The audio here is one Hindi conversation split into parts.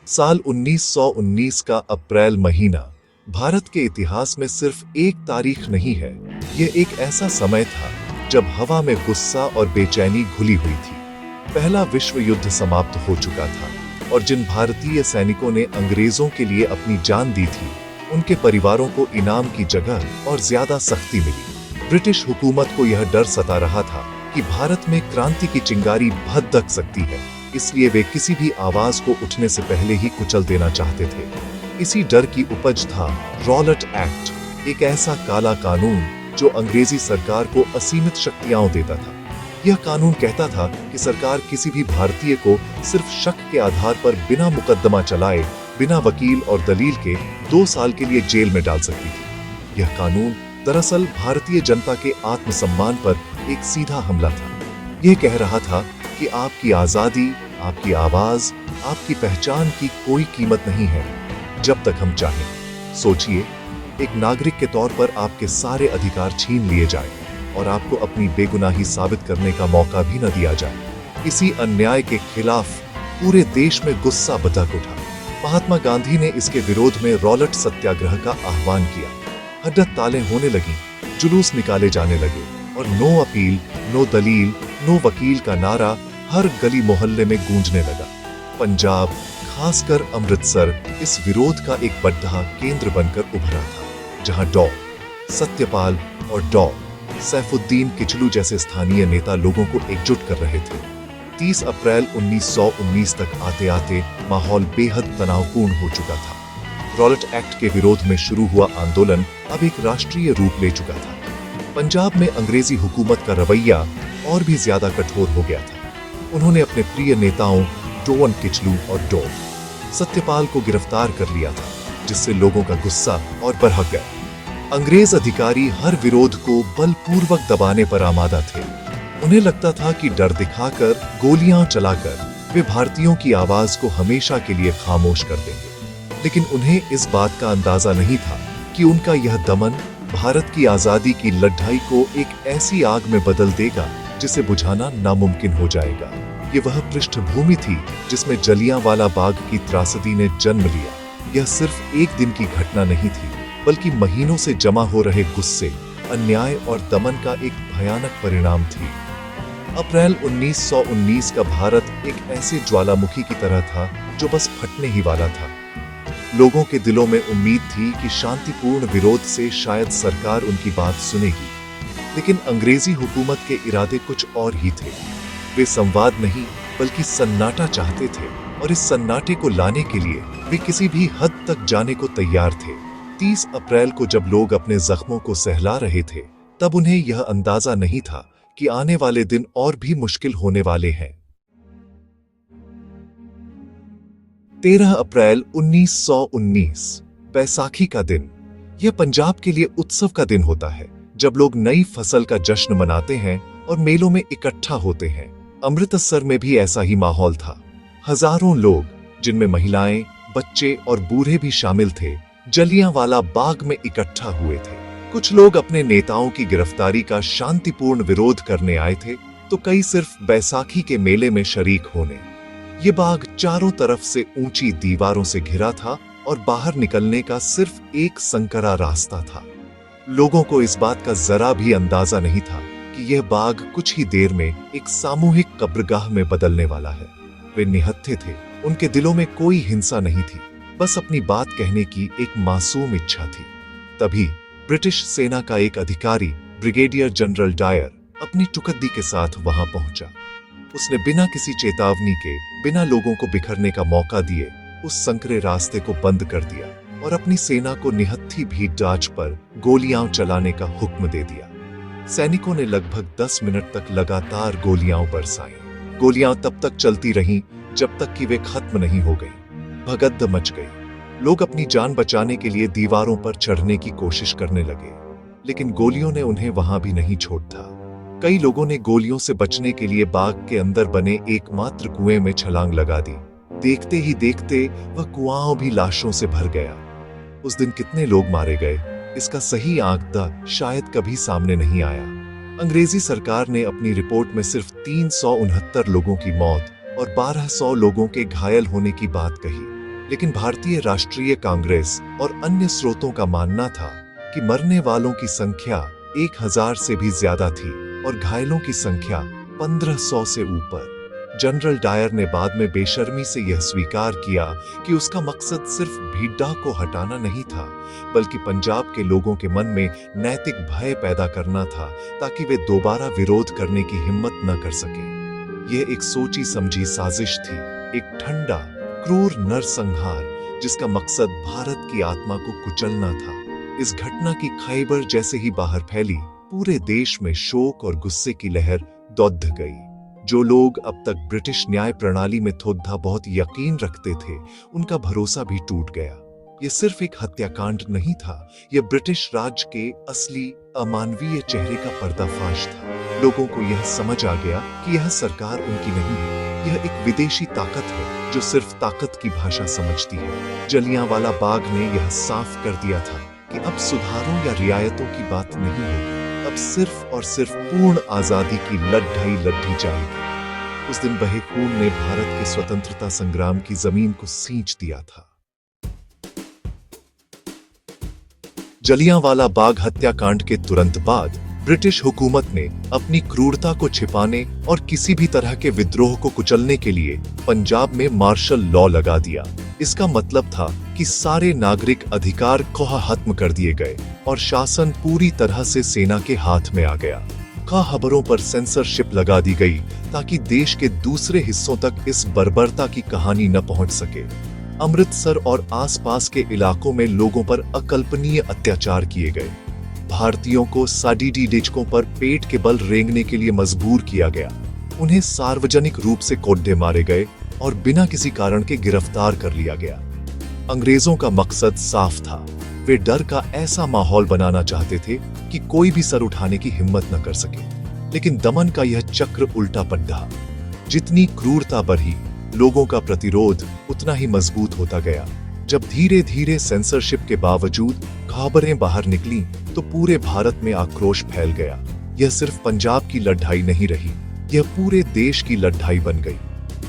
साल 1919 का अप्रैल महीना भारत के इतिहास में सिर्फ एक तारीख नहीं है, यह एक ऐसा समय था जब हवा में गुस्सा और बेचैनी घुली हुई थी। पहला विश्व युद्ध समाप्त हो चुका था और जिन भारतीय सैनिकों ने अंग्रेजों के लिए अपनी जान दी थी, उनके परिवारों को इनाम की जगह और ज्यादा सख्ती मिली। ब्रिटिश हुकूमत को यह डर सता रहा था कि भारत में क्रांति की चिंगारी भड़क सकती है, इसलिए वे किसी भी आवाज को उठने से पहले ही कुचल देना चाहते थे। इसी डर की उपज था रॉलेट एक्ट, एक ऐसा काला कानून जो अंग्रेजी सरकार को असीमित शक्तियां देता था। यह कानून कहता था कि सरकार किसी भी भारतीय को सिर्फ शक के आधार पर बिना मुकदमा चलाए, बिना वकील और दलील के 2 साल के लिए जेल में डाल सकती थी। यह कानून दरअसल भारतीय जनता के आत्मसम्मान पर एक सीधा हमला था। यह कह रहा था कि आपकी आजादी, आपकी आवाज, आपकी पहचान की कोई कीमत नहीं है जब तक हम चाहें। सोचिए, एक नागरिक के तौर पर आपके सारे अधिकार छीन लिए जाएं और आपको अपनी बेगुनाही साबित करने का मौका भी न दिया जाए। इसी अन्याय के खिलाफ पूरे देश में गुस्सा भड़क उठा। महात्मा गांधी ने इसके विरोध में रॉलेट सत्याग्रह का आह्वान किया। हड़तालें होने लगी, जुलूस निकाले जाने लगे और नो अपील, नो दलील, नो वकील का नारा हर गली मोहल्ले में गूंजने लगा। पंजाब, खासकर अमृतसर, इस विरोध का एक बड़ा केंद्र बनकर उभरा था, जहां डॉ. सत्यपाल और डॉ. सैफुद्दीन किचलू जैसे स्थानीय नेता लोगों को एकजुट कर रहे थे। 30 अप्रैल 1919 तक आते आते माहौल बेहद तनावपूर्ण हो चुका था। रॉलेट एक्ट के विरोध में शुरू हुआ आंदोलन अब एक राष्ट्रीय रूप ले चुका था। पंजाब में अंग्रेजी हुकूमत का रवैया और भी ज्यादा कठोर हो गया था। उन्होंने अपने प्रिय नेताओं डॉ. किचलू और डॉ. सत्यपाल को गिरफ्तार कर लिया था, जिससे लोगों का गुस्सा और बढ़ गया। अंग्रेज अधिकारी हर विरोध को बलपूर्वक दबाने पर आमादा थे। उन्हें लगता था कि डर दिखाकर, गोलियां चलाकर वे भारतीयों की आवाज को हमेशा के लिए खामोश कर देंगे। लेकिन उन्हें इस बात का अंदाजा नहीं था कि उनका यह दमन भारत की आजादी की लड़ाई को एक ऐसी आग में बदल देगा जिसे बुझाना नामुमकिन हो जाएगा। ये वह पृष्ठभूमि थी जिसमें जलियांवाला बाग की त्रासदी ने जन्म लिया। यह सिर्फ एक दिन की घटना नहीं थी, बल्कि महीनों से जमा हो रहे गुस्से, अन्याय और दमन का एक भयानक परिणाम थी। अप्रैल 1919 का भारत एक ऐसे ज्वालामुखी की तरह था जो बस फटने ही वाला था। लोगों के दिलों में उम्मीद थी कि शांतिपूर्ण विरोध से शायद सरकार उनकी बात सुनेगी, लेकिन अंग्रेजी हुकूमत के इरादे कुछ और ही थे। वे संवाद नहीं बल्कि सन्नाटा चाहते थे, और इस सन्नाटे को लाने के लिए वे किसी भी हद तक जाने को तैयार थे। 30 अप्रैल को जब लोग अपने जख्मों को सहला रहे थे, तब उन्हें यह अंदाजा नहीं था कि आने वाले दिन और भी मुश्किल होने वाले हैं। 13 अप्रैल 1919 बैसाखी का दिन। यह पंजाब के लिए उत्सव का दिन होता है, जब लोग नई फसल का जश्न मनाते हैं और मेलों में इकट्ठा होते हैं। अमृतसर में भी ऐसा ही माहौल था। हजारों लोग, जिनमें महिलाएं, बच्चे और बूढ़े भी शामिल थे, जलियांवाला बाग में इकट्ठा हुए थे। कुछ लोग अपने नेताओं की गिरफ्तारी का शांतिपूर्ण विरोध करने आए थे, तो कई सिर्फ बैसाखी के मेले में शरीक होने। ये बाग चारों तरफ से ऊंची दीवारों से घिरा था और बाहर निकलने का सिर्फ एक संकरा रास्ता था। लोगों को इस बात का जरा भी अंदाजा नहीं था कि यह बाग कुछ ही देर में एक सामूहिक कब्रगाह में बदलने वाला है। वे निहत्थे थे, उनके दिलों में कोई हिंसा नहीं थी, बस अपनी बात कहने की एक मासूम इच्छा थी। तभी ब्रिटिश सेना का एक अधिकारी, ब्रिगेडियर जनरल डायर, अपनी टुकड़ी के साथ वहां पहुंचा। उसने बिना किसी चेतावनी के, बिना लोगों को बिखरने का मौका दिए, उस संकरे रास्ते को बंद कर दिया और अपनी सेना को निहत्थी भीड़ डाच पर गोलियां चलाने का हुक्म दे दिया। सैनिकों ने लगभग 10 मिनट तक लगातार गोलियां बरसाई। गोलियां तब तक चलती रहीं जब तक कि वे खत्म नहीं हो गई। भगदड़ मच गई। लोग अपनी जान बचाने के लिए दीवारों पर चढ़ने की कोशिश करने लगे, लेकिन गोलियों ने उन्हें वहां भी नहीं छोड़ा। कई लोगों ने गोलियों से बचने के लिए बाग के अंदर बने एकमात्र कुएं में छलांग लगा दी। देखते ही देखते वह कुआं भी लाशों से भर गया। उस दिन कितने लोग मारे गए, इसका सही आंकड़ा शायद कभी सामने नहीं आया। अंग्रेजी सरकार ने अपनी रिपोर्ट में सिर्फ 369 लोगों की मौत और 1200 लोगों के घायल होने की बात कही। लेकिन भारतीय राष्ट्रीय कांग्रेस और अन्य स्रोतों का मानना था कि मरने वालों की संख्या 1000 से भी ज्यादा थी और घायलों की संख्या 1500 से ऊपर। जनरल डायर ने बाद में बेशर्मी से यह स्वीकार किया कि उसका मकसद सिर्फ भीड़ को हटाना नहीं था, बल्कि पंजाब के लोगों के मन में नैतिक भय पैदा करना था ताकि वे दोबारा विरोध करने की हिम्मत न कर सके। यह एक सोची समझी साजिश थी, एक ठंडा क्रूर नरसंहार जिसका मकसद भारत की आत्मा को कुचलना था। इस घटना की खैबर जैसे ही बाहर फैली, पूरे देश में शोक और गुस्से की लहर दौड़ गई। जो लोग अब तक ब्रिटिश न्याय प्रणाली में थोड़ा बहुत यकीन रखते थे, उनका भरोसा भी टूट गया। यह सिर्फ एक हत्याकांड नहीं था, यह ब्रिटिश राज के असली अमानवीय चेहरे का पर्दाफाश था। लोगों को यह समझ आ गया कि यह सरकार उनकी नहीं है, यह एक विदेशी ताकत है जो सिर्फ ताकत की भाषा समझती है। जलियांवाला बाग ने यह साफ कर दिया था कि अब सुधारों या रियायतों की बात नहीं होगी, अब सिर्फ और सिर्फ पूर्ण आजादी की लड़ाई लड़ी जाएगी। उस दिन बहे खून ने भारत के स्वतंत्रता संग्राम की जमीन को सींच दिया था। जलियांवाला बाग हत्याकांड के तुरंत बाद ब्रिटिश हुकूमत ने अपनी क्रूरता को छिपाने और किसी भी तरह के विद्रोह को कुचलने के लिए पंजाब में मार्शल लॉ लगा दिया। इसका मतलब था कि सारे नागरिक अधिकार खत्म कर दिए गए और शासन पूरी तरह से सेना के हाथ में आ गया। खबरों पर सेंसरशिप लगा दी गई ताकि देश के दूसरे हिस्सों तक इस बर्बरता की कहानी न पहुंच सके। अमृतसर और आसपास के इलाकों में लोगों पर अकल्पनीय अत्याचार किए गए। भारतीयों को साडीडी डेचकों पर पेट के बल रेंगने के लिए मजबूर किया गया। उन्हें सार्वजनिक रूप से कोड्डे मारे गए और बिना किसी कारण के गिरफ्तार कर लिया गया। अंग्रेजों का मकसद साफ था, वे डर का ऐसा माहौल बनाना चाहते थे कि कोई भी सर उठाने की हिम्मत न कर सके। लेकिन दमन का यह चक्र उल्टा पड्डा। जितनी क्रूरता बढ़ी, लोगों का प्रतिरोध उतना ही मजबूत होता गया। जब धीरे धीरे सेंसरशिप के बावजूद खबरें बाहर निकली तो पूरे भारत में आक्रोश फैल गया। यह सिर्फ पंजाब की लड़ाई नहीं रही, यह पूरे देश की लड़ाई बन गई।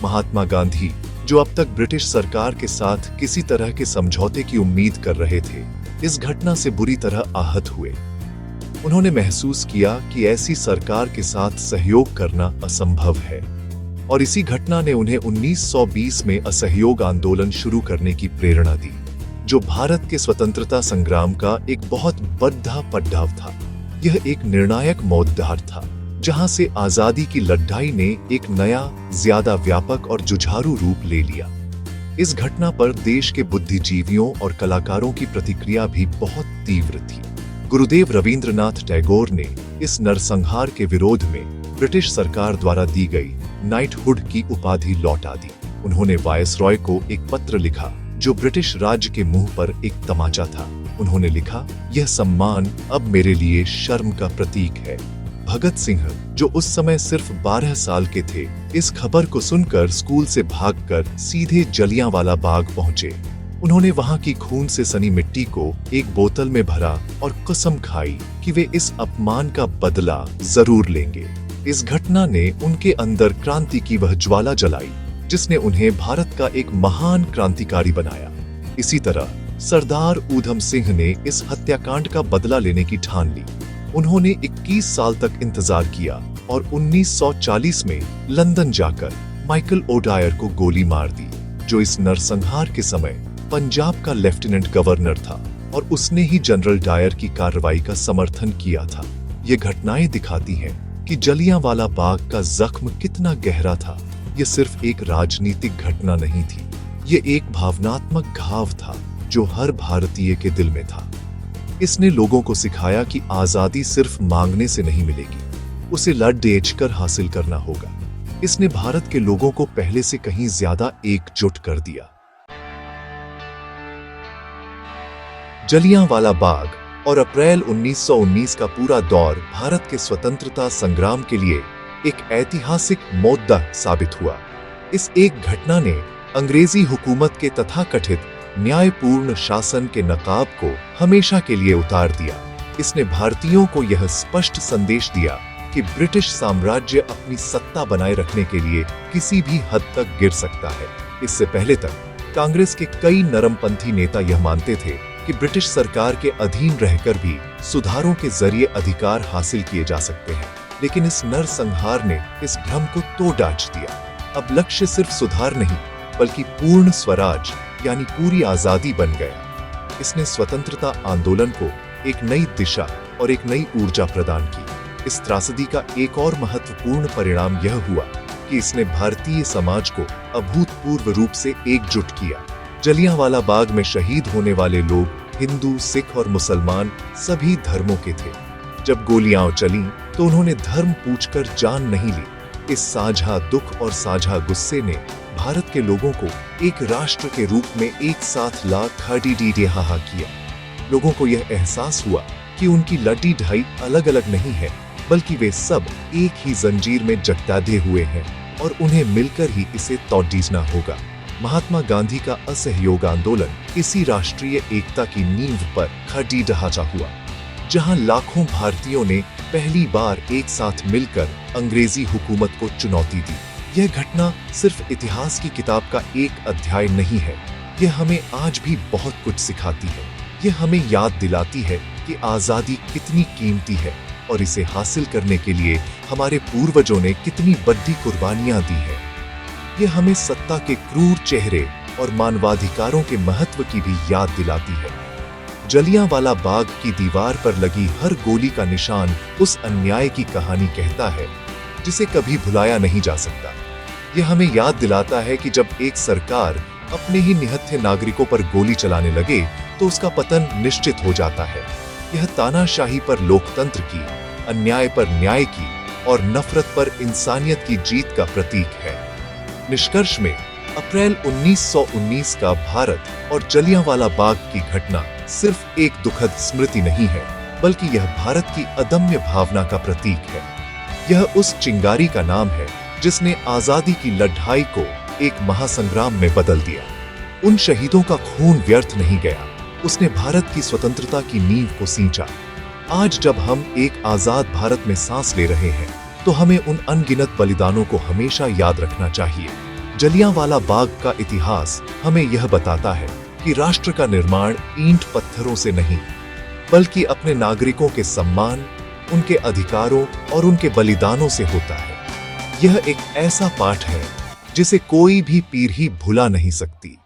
महात्मा गांधी, जो अब तक ब्रिटिश सरकार के साथ किसी तरह के समझौते की उम्मीद कर रहे थे, इस घटना से बुरी तरह आहत हुए। उन्होंने महसूस किया कि ऐसी सरकार के साथ सहयोग करना असंभव है और इसी घटना ने उन्हें 1920 में असहयोग आंदोलन शुरू करने की प्रेरणा दी, जो भारत के स्वतंत्रता संग्राम का एक बहुत बड़ा पड़ाव था। यह एक निर्णायक मोड़ था जहां से आजादी की लड़ाई ने एक नया, ज्यादा व्यापक और जुझारू रूप ले लिया। इस घटना पर देश के बुद्धिजीवियों और कलाकारों की प्रतिक्रिया भी बहुत तीव्र थी। गुरुदेव रवींद्रनाथ टैगोर ने इस नरसंहार के विरोध में ब्रिटिश सरकार द्वारा दी गई नाइटहुड की उपाधि लौटा दी। उन्होंने वायसरॉय को एक पत्र लिखा जो ब्रिटिश राज्य के मुंह पर एक तमाचा था। उन्होंने लिखा, यह सम्मान अब मेरे लिए शर्म का प्रतीक है। भगत सिंह, जो उस समय सिर्फ 12 साल के थे, इस खबर को सुनकर स्कूल से भागकर सीधे जलियांवाला बाग पहुंचे। उन्होंने वहां की खून से सनी मिट्टी को एक बोतल में भरा और कसम खाई कि वे इस अपमान का बदला जरूर लेंगे। इस घटना ने उनके अंदर क्रांति की वह ज्वाला जलाई जिसने उन्हें भारत का एक महान क्रांतिकारी बनाया। इसी तरह सरदार ऊधम सिंह ने इस हत्याकांड का बदला लेने की ठान ली। उन्होंने 21 साल तक इंतजार किया और 1940 में लंदन जाकर माइकल ओडायर को गोली मार दी, जो इस नरसंहार के समय पंजाब का लेफ्टिनेंट गवर्नर था और उसने ही जनरल डायर की कार्रवाई का समर्थन किया था। ये घटनाएं दिखाती हैं कि जलियांवाला बाग का जख्म कितना गहरा था। यह सिर्फ एक राजनीतिक घटना नहीं थी, ये एक भावनात्मक घाव था जो हर भारतीय के दिल में था। इसने लोगों को सिखाया कि आजादी सिर्फ मांगने से नहीं मिलेगी, उसे लड़ कर हासिल करना होगा। इसने भारत के लोगों को पहले से कहीं ज्यादा एकजुट कर दिया। जलियांवाला बाग और अप्रैल 1919 का पूरा दौर भारत के स्वतंत्रता संग्राम के लिए एक ऐतिहासिक मोड़ साबित हुआ। इस एक घटना ने अंग्रेजी हुकूमत के तथाकथित न्यायपूर्ण शासन के नकाब को हमेशा के लिए उतार दिया। इसने भारतीयों को यह स्पष्ट संदेश दिया कि ब्रिटिश साम्राज्य अपनी सत्ता बनाए रखने के लिए किसी भी हद तक गिर सकता है। इससे पहले तक कांग्रेस के कई नरमपंथी नेता यह मानते थे कि ब्रिटिश सरकार के अधीन रहकर भी सुधारों के जरिए अधिकार हासिल किए जा सकते हैं, लेकिन इस नरसंहार ने इस भ्रम को तोड़ डाच दिया। अब लक्ष्य सिर्फ सुधार नहीं, बल्कि पूर्ण स्वराज यानी पूरी आजादी बन गया। इसने स्वतंत्रता आंदोलन को एक नई दिशा और एक नई ऊर्जा प्रदान की। इस त्रासदी का एक और महत्वपूर्ण परिणाम यह हुआ कि इसने भारतीय समाज को अभूतपूर्व रूप से एकजुट किया। जलियांवाला बाग में शहीद होने वाले लोग हिंदू, सिख और मुसलमान सभी धर्मों के थे। जब गोलियां चलीं तो उन्होंने धर्म पूछकर जान नहीं ली। इस साझा दुख और साझा गुस्से ने भारत के लोगों को एक राष्ट्र के रूप में एक साथ ला खड़ी-डी-डी-हा-हा किया। लोगों को यह एहसास हुआ कि उनकी लड़ी ढाई अलग अलग नहीं है, बल्कि वे सब एक ही जंजीर में जकड़े हुए हैं और उन्हें मिलकर ही इसे तोड़ना होगा। महात्मा गांधी का असहयोग आंदोलन इसी राष्ट्रीय एकता की नींव पर खड़ी ढांचा हुआ, जहां लाखों भारतीयों ने पहली बार एक साथ मिलकर अंग्रेजी हुकूमत को चुनौती दी। यह घटना सिर्फ इतिहास की किताब का एक अध्याय नहीं है, यह हमें आज भी बहुत कुछ सिखाती है। यह हमें याद दिलाती है कि आजादी कितनी कीमती है और इसे हासिल करने के लिए हमारे पूर्वजों ने कितनी बड़ी कुर्बानियां दी है। यह हमें सत्ता के क्रूर चेहरे और मानवाधिकारों के महत्व की भी याद दिलाती है। जलियांवाला बाग की दीवार पर लगी हर गोली का निशान उस अन्याय की कहानी कहता है जिसे कभी भुलाया नहीं जा सकता। यह हमें याद दिलाता है कि जब एक सरकार अपने ही निहत्थे नागरिकों पर गोली चलाने लगे तो उसका पतन निश्चित हो जाता है। यह तानाशाही पर लोकतंत्र की, अन्याय पर न्याय की और नफरत पर इंसानियत की जीत का प्रतीक है। निष्कर्ष में अप्रैल 1919 का भारत और जलियांवाला बाग की घटना सिर्फ एक दुखद स्मृति नहीं है, बल्कि यह भारत की अदम्य भावना का प्रतीक है। यह उस चिंगारी का नाम है जिसने आजादी की लड़ाई को एक महासंग्राम में बदल दिया। उन शहीदों का खून व्यर्थ नहीं गया, उसने भारत की स्वतंत्रता की नींव को सींचा। आज जब हम एक आजाद भारत में सांस ले रहे हैं, तो हमें उन अनगिनत बलिदानों को हमेशा याद रखना चाहिए। जलियांवाला बाग का इतिहास हमें यह बताता है कि राष्ट्र का निर्माण ईंट पत्थरों से नहीं, बल्कि अपने नागरिकों के सम्मान, उनके अधिकारों और उनके बलिदानों से होता है। यह एक ऐसा पाठ है जिसे कोई भी पीढ़ी भुला नहीं सकती।